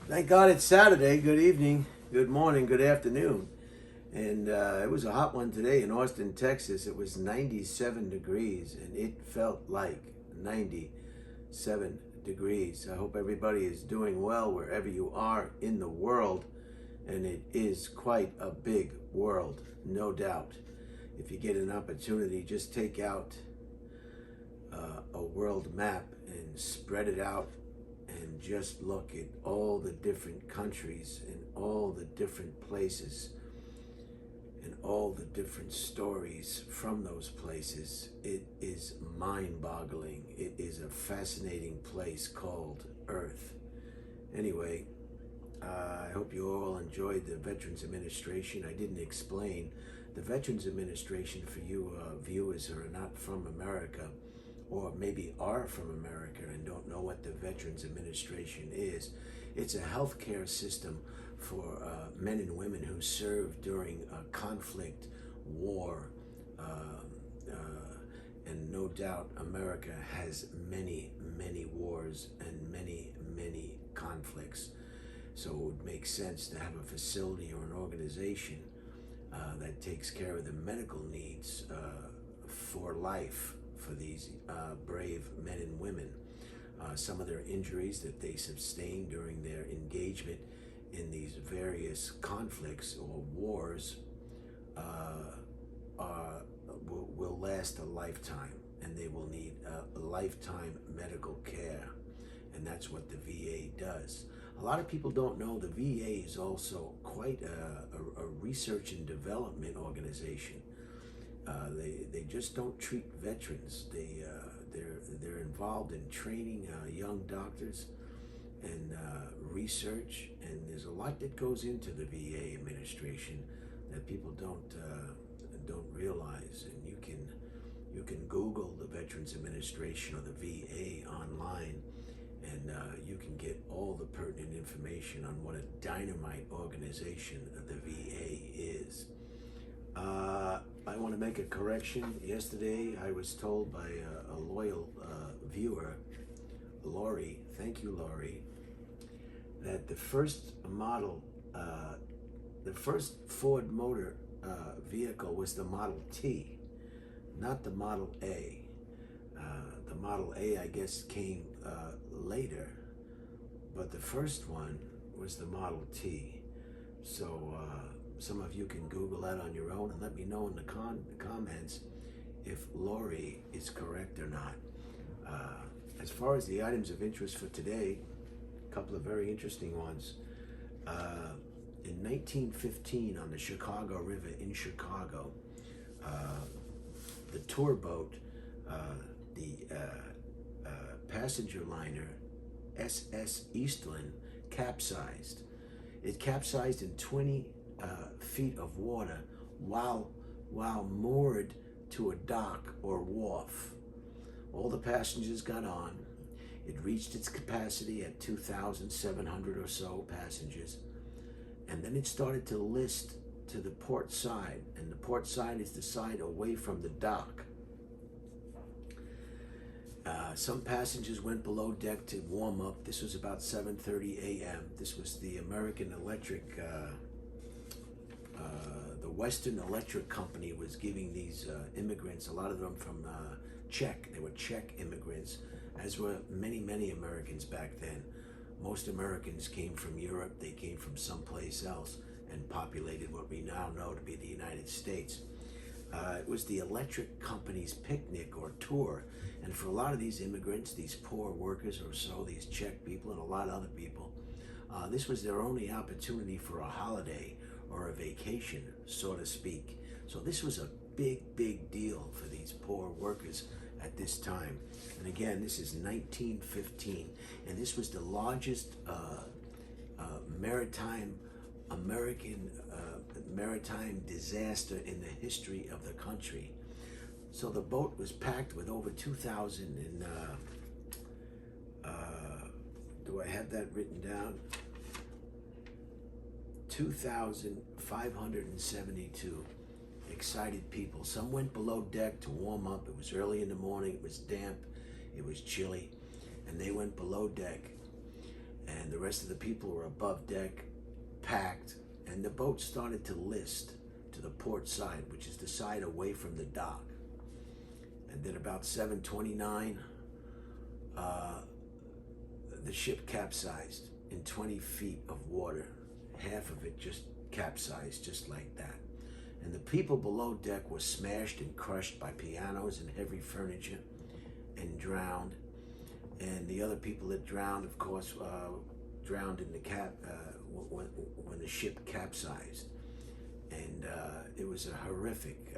Thank God it's Saturday. Good evening, good morning, good afternoon. And it was a hot one today in Austin, Texas. It was 97 degrees and it felt like 97 degrees. I hope everybody is doing well wherever you are in the world. And it is quite a big world, no doubt. If you get an opportunity, just take out a world map and spread it out and just look at all the different countries and all the different places and all the different stories from those places. It is mind-boggling. It is a fascinating place called Earth. Anyway, I hope you all enjoyed the Veterans Administration. I didn't explain. The Veterans Administration, for you viewers who are not from America, or maybe are from America and don't know what the Veterans Administration is, it's a healthcare system for men and women who served during conflict, war, and no doubt America has many, many wars and many, many conflicts. So it would make sense to have a facility or an organization that takes care of the medical needs for life for these brave men and women. Some of their injuries that they sustain during their engagement in these various conflicts or wars will last a lifetime, and they will need a lifetime medical care, and that's what the VA does. A lot of people don't know the VA is also quite a research and development organization. They just don't treat veterans. They're involved in training young doctors and research, and there's a lot that goes into the VA administration that people don't realize. And you can Google the Veterans Administration or the VA online, and you can get all the pertinent information on what a dynamite organization the VA is. I want to make a correction. Yesterday, I was told by a loyal viewer, Lori, thank you, Lori, that the first model, the first Ford Motor vehicle was the Model T, not the Model A. The Model A, I guess, came later, but the first one was the Model T. So some of you can Google that on your own and let me know in the comments if Lori is correct or not. As far as the items of interest for today, a couple of very interesting ones. In 1915, on the Chicago River in Chicago, the tour boat, the passenger liner SS Eastland, capsized. It capsized in 20 feet of water while moored to a dock or wharf. All the passengers got on. It reached its capacity at 2,700 or so passengers, and then it started to list to the port side, and the port side is the side away from the dock. Some passengers went below deck to warm up. This was about 7:30 a.m. This was the American Electric, the Western Electric Company was giving these immigrants, a lot of them from Czech. They were Czech immigrants, as were many, many Americans back then. Most Americans came from Europe. They came from someplace else and populated what we now know to be the United States. It was the electric company's picnic or tour, and for a lot of these immigrants, these poor workers or so, these Czech people and a lot of other people, this was their only opportunity for a holiday or a vacation, so to speak. So this was a big, big deal for these poor workers at this time. And again, this is 1915, and this was the largest maritime disaster in the history of the country. So the boat was packed with over 2,000 and do I have that written down? 2,572 excited people. Some went below deck to warm up. It was early in the morning. It was damp. It was chilly, and they went below deck. and the rest of the people were above deck, packed, and the boat started to list to the port side, which is the side away from the dock. And then about 7:29, the ship capsized in 20 feet of water. Half of it just capsized just like that. And the people below deck were smashed and crushed by pianos and heavy furniture and drowned. And the other people that drowned, of course, drowned in the when the ship capsized. And it was a horrific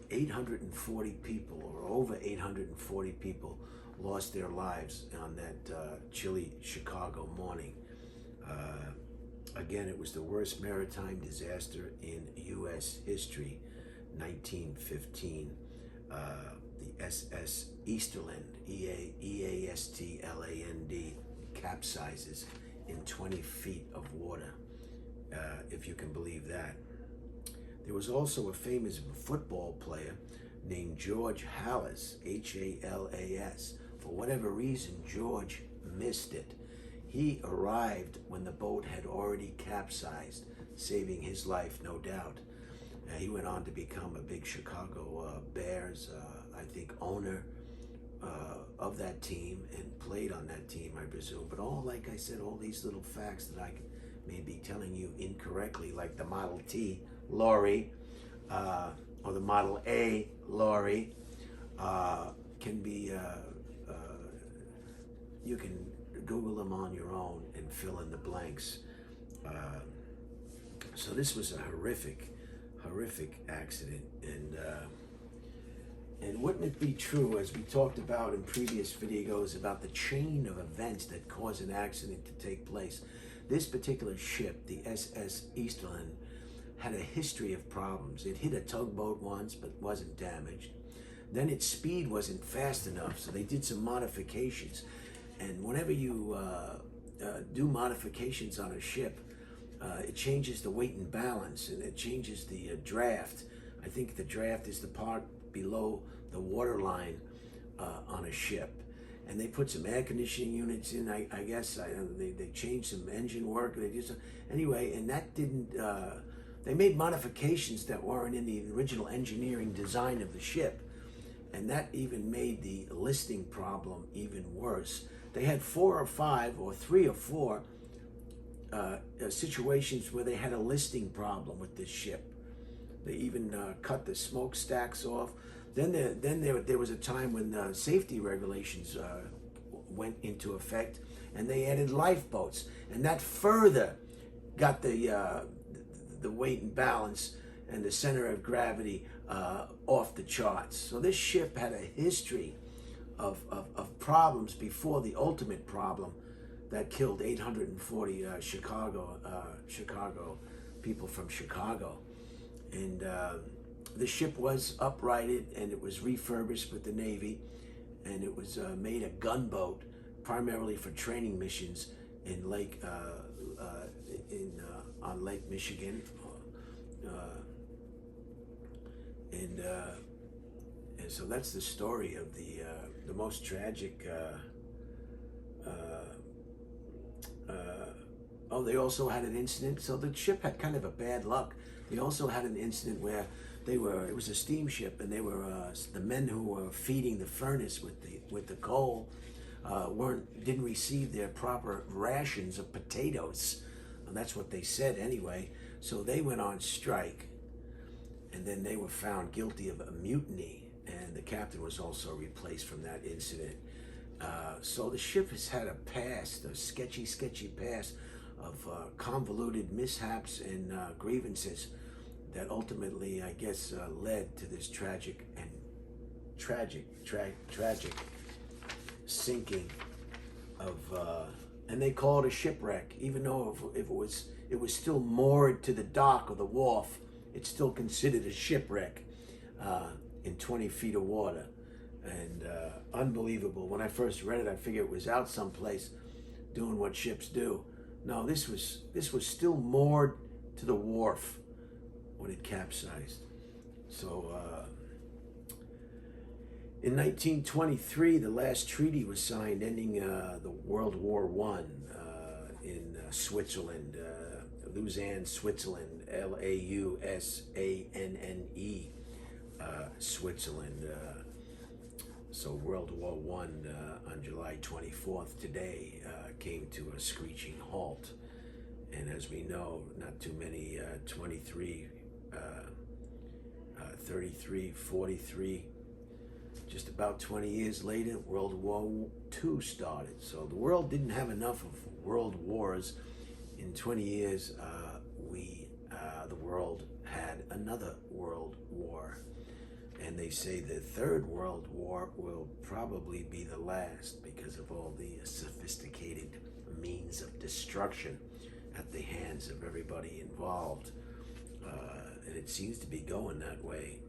840 people, or over 840 people, lost their lives on that chilly Chicago morning. Again, it was the worst maritime disaster in U.S. history. 1915, the SS Eastland, E-A-S-T-L-A-N-D, capsizes in 20 feet of water, if you can believe that. There was also a famous football player named George Halas, H-A-L-A-S. For whatever reason, George missed it. He arrived when the boat had already capsized, saving his life, no doubt. He went on to become a big Chicago Bears, I think, owner of that team, and played on that team, I presume. But like I said, all these little facts that I may be telling you incorrectly, like the Model T lorry, or the Model A lorry, can be, you can Google them on your own and fill in the blanks. So this was a horrific accident, and wouldn't it be true, as we talked about in previous videos, about the chain of events that cause an accident to take place? This particular ship, the SS Eastland, had a history of problems. It hit a tugboat once, but wasn't damaged. Then its speed wasn't fast enough, so they did some modifications. And whenever you do modifications on a ship, it changes the weight and balance, and it changes the draft. I think the draft is the part below the waterline on a ship. And they put some air conditioning units in, I guess. They changed some engine work. Anyway, and that didn't, they made modifications that weren't in the original engineering design of the ship. And that even made the listing problem even worse. They had 4 or 5 or 3 or 4 situations where they had a listing problem with this ship. They even cut the smokestacks off. Then there was a time when safety regulations went into effect, and they added lifeboats, and that further got the weight and balance and the center of gravity off the charts. So this ship had a history of problems before the ultimate problem that killed 840 Chicago people from Chicago. And the ship was uprighted, and it was refurbished with the Navy, and it was made a gunboat primarily for training missions in on Lake Michigan. And so that's the story of the most tragic. They also had an incident. So the ship had kind of a bad luck. They also had an incident where it was a steamship, and they were the men who were feeding the furnace with the coal didn't receive their proper rations of potatoes. And that's what they said anyway. So they went on strike, and then they were found guilty of a mutiny, and the captain was also replaced from that incident. So the ship has had a past, a sketchy past of convoluted mishaps and grievances that ultimately, I guess, led to this tragic sinking of, and they call it a shipwreck, even though if it was still moored to the dock or the wharf, it's still considered a shipwreck in 20 feet of water. And unbelievable. When I first read it, I figured it was out someplace doing what ships do. No, this was still moored to the wharf when it capsized. So In 1923, the last treaty was signed ending the World War I in Switzerland, Lausanne, Switzerland, Lausanne, Switzerland. So World War I on July 24th today came to a screeching halt. And as we know, not too many 23, 33, 43, just about 20 years later, World War II started. So the world didn't have enough of world wars. In 20 years, the world had another world war. And they say the third world war will probably be the last because of all the sophisticated means of destruction at the hands of everybody involved. And it seems to be going that way.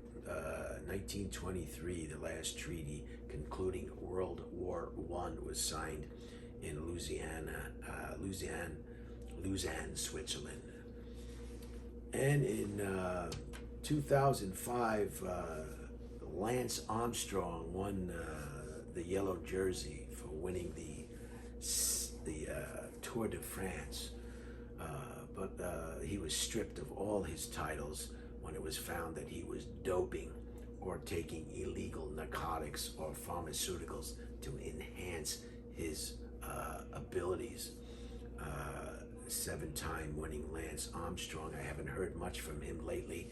1923, the last treaty concluding World War I was signed in Lausanne, Switzerland. And in 2005, Lance Armstrong won the yellow jersey for winning the Tour de France. But he was stripped of all his titles when it was found that he was doping or taking illegal narcotics or pharmaceuticals to enhance his abilities. 7-time winning Lance Armstrong. I haven't heard much from him lately.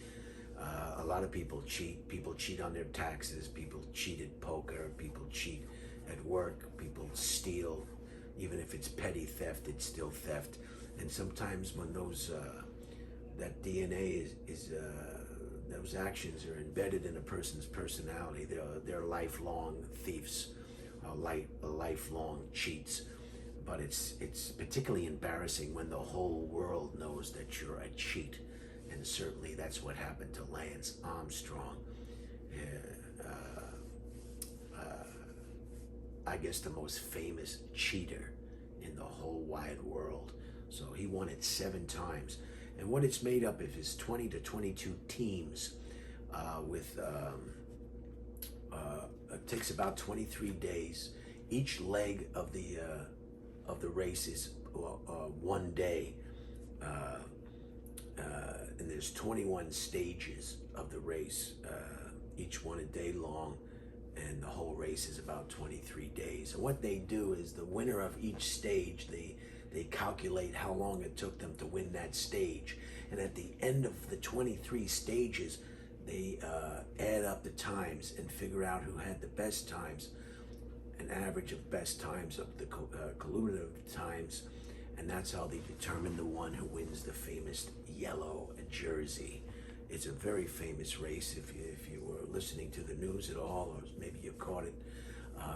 A lot of people cheat. People cheat on their taxes. People cheat at poker. People cheat at work. People steal. Even if it's petty theft, it's still theft. And sometimes when that DNA those actions are embedded in a person's personality, they're lifelong thieves, lifelong cheats. But it's particularly embarrassing when the whole world knows that you're a cheat. And certainly that's what happened to Lance Armstrong. I guess the most famous cheater in the whole wide world. So he won it 7 times. And what it's made up of is 20 to 22 teams with, it takes about 23 days. Each leg of the race is 1 day. And there's 21 stages of the race, each one a day long, and the whole race is about 23 days. And what they do is the winner of each stage, they calculate how long it took them to win that stage. And at the end of the 23 stages, they add up the times and figure out who had the best times, an average of best times of the cumulative times. And that's how they determine the one who wins the famous yellow jersey. It's a very famous race. If you were listening to the news at all, or maybe you caught it,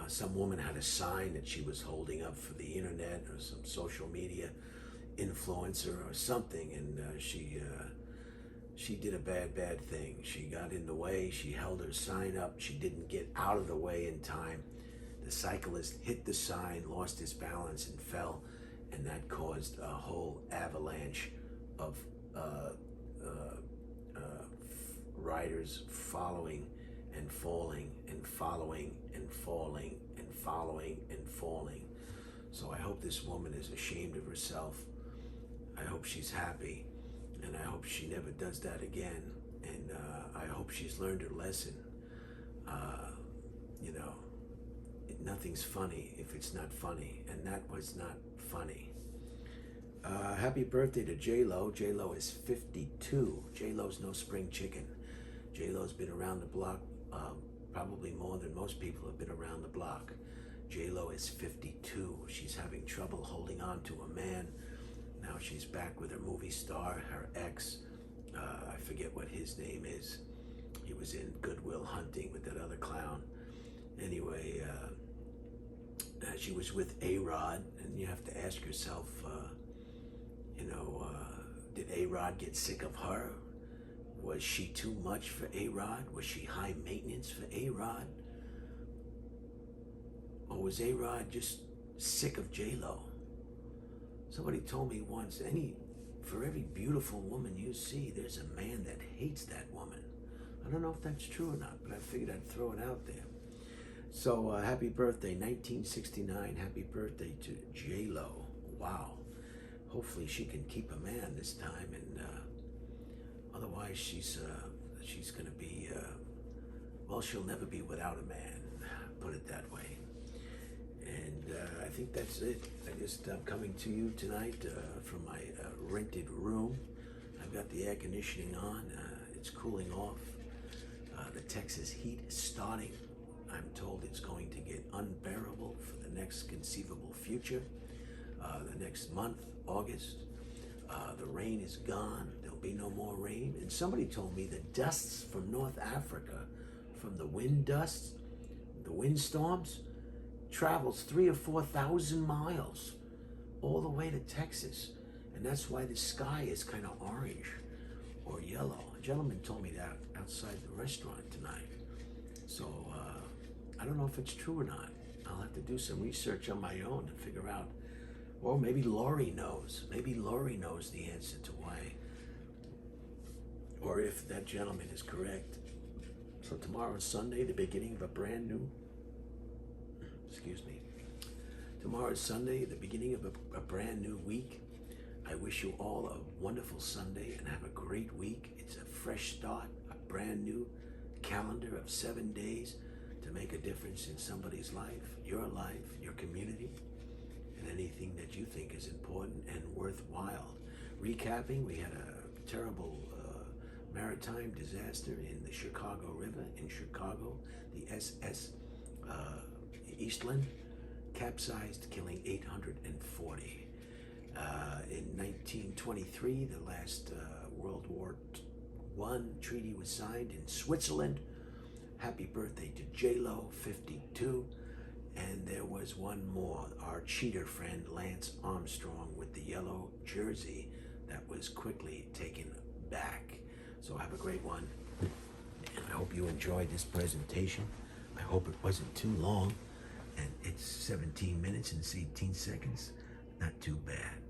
some woman had a sign that she was holding up for the internet or some social media influencer or something, and she did a bad thing. She got in the way. She held her sign up. She didn't get out of the way in time. The cyclist hit the sign, lost his balance, and fell. And that caused a whole avalanche of riders following and falling and following and falling and following and falling. So I hope this woman is ashamed of herself. I hope she's happy, and I hope she never does that again. And I hope she's learned her lesson. Nothing's funny if it's not funny, and that was not funny. Happy birthday to J-Lo. J-Lo is 52. J-Lo's no spring chicken. J-Lo's been around the block probably more than most people have been around the block. J-Lo is 52. She's having trouble holding on to a man. Now she's back with her movie star, her ex. I forget what his name is. He was in Good Will Hunting with that other clown. Anyway, she was with A-Rod, and you have to ask yourself, did A-Rod get sick of her? Was she too much for A-Rod? Was she high maintenance for A-Rod? Or was A-Rod just sick of J-Lo? Somebody told me once, for every beautiful woman you see, there's a man that hates that woman. I don't know if that's true or not, but I figured I'd throw it out there. So happy birthday, 1969. Happy birthday to J-Lo. Wow. Hopefully she can keep a man this time, and otherwise she's going to be, well, she'll never be without a man, put it that way. And I think that's it. I'm coming to you tonight from my rented room. I've got the air conditioning on. It's cooling off. The Texas heat is starting. I'm told it's going to get unbearable for the next conceivable future. The next month, August. The rain is gone. There'll be no more rain. And somebody told me the dusts from North Africa, from the wind dusts, the windstorms, travels 3,000 or 4,000 miles all the way to Texas. And that's why the sky is kind of orange or yellow. A gentleman told me that outside the restaurant tonight. So I don't know if it's true or not. I'll have to do some research on my own to figure out. Or maybe Lori knows. Maybe Lori knows the answer to why. Or if that gentleman is correct. So tomorrow is Sunday, the beginning of a brand new, Tomorrow is Sunday, the beginning of a brand new week. I wish you all a wonderful Sunday and have a great week. It's a fresh start, a brand new calendar of 7 days to make a difference in somebody's life, your community, and anything that you think is important and worthwhile. Recapping, we had a terrible maritime disaster in the Chicago River in Chicago. The SS Eastland capsized, killing 840. In 1923, the last World War I treaty was signed in Switzerland. Happy birthday to J-Lo, 52. And there was one more, our cheater friend Lance Armstrong with the yellow jersey that was quickly taken back. So have a great one. And I hope you enjoyed this presentation. I hope it wasn't too long. And it's 17 minutes and 18 seconds. Not too bad.